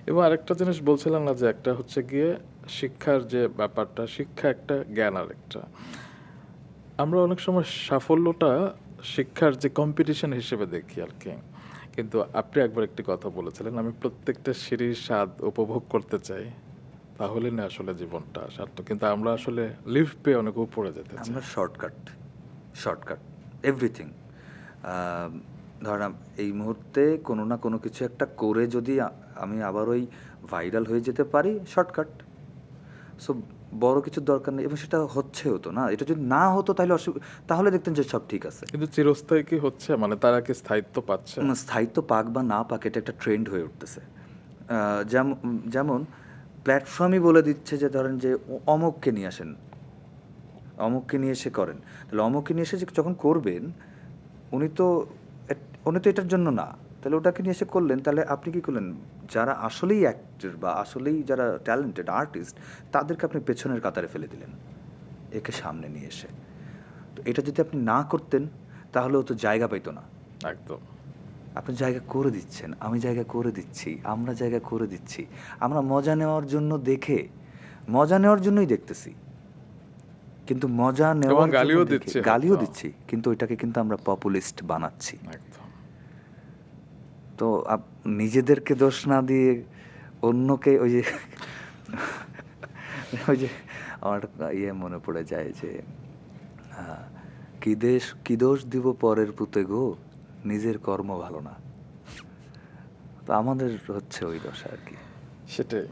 এবং আরেকটা জিনিস বলছিলাম না, যে একটা হচ্ছে গিয়ে শিক্ষার যে ব্যাপারটা, শিক্ষা একটা, জ্ঞান আরেকটা। আমরা অনেক সময় সাফল্যটা শিক্ষার যে কম্পিটিশন হিসেবে দেখি আর কি। কিন্তু আপনি একবার একটি কথা বলেছিলেন, আমি প্রত্যেকটা সিঁড়ির স্বাদ উপভোগ করতে চাই, তাহলে না আসলে জীবনটা সার্থক। কিন্তু আমরা আসলে লিফট পেয়ে অনেক উপরে যেতে চাই। আমরা শর্টকাট এভরিথিং। ধরেন এই মুহূর্তে কোনো না কোনো কিছু একটা করে যদি আমি আবার ওই ভাইরাল হয়ে যেতে পারি, শর্টকাট। সো বড় কিছুর দরকার নেই, এবং সেটা হচ্ছেও তো না। এটা যদি না হতো তাহলে তাহলে দেখতেন যে সব ঠিক আছে। কিন্তু চিরস্থায়ী কি হচ্ছে, মানে তারা কি স্থায়িত্ব পাচ্ছে? স্থায়িত্ব পাক বা না পাক, এটা একটা ট্রেন্ড হয়ে উঠতেছে। যেমন যেমন প্ল্যাটফর্মই বলে দিচ্ছে যে ধরেন যে অমুককে নিয়ে আসেন, অমুককে নিয়ে এসে করেন। তাহলে অমুককে নিয়ে এসে যখন করবেন, উনি তো উনি তো এটার জন্য না, তাহলে ওটাকে নিয়ে এসে করলেন। তাহলে আপনি কি করলেন? যারা আসলেই অ্যাক্টর বা আসলেই যারা ট্যালেন্টেড আর্টিস্ট, তাদেরকে আপনি পেছনের কাতারে ফেলে দিলেন একে সামনে নিয়ে এসে। তো এটা যদি আপনি না করতেন, তাহলে ও তো জায়গা পাইতো না। একদম। আপনি জায়গা করে দিচ্ছেন, আমি জায়গা করে দিচ্ছি, আমরা জায়গা করে দিচ্ছি। আমরা মজা নেওয়ার জন্য মজা নেওয়ার জন্যই দেখতেছি। কিন্তু মজা এবং নেওয়ার জন্য গালিও দেখে দিচ্ছে গালিও হয়তো। দিচ্ছি, কিন্তু ওইটাকে কিন্তু আমরা পপুলিস্ট বানাচ্ছি। একদম। তো নিজেদেরকে দোষ না দিয়ে অন্যকে ওই যে ওই যে আমার মনে পড়ে যায় যে আহ, কি দোষ দিব পরের পুতে গো, নিজের কর্ম ভালো না। তো আমাদের হচ্ছে ওই দশা আর কি। সেটাই।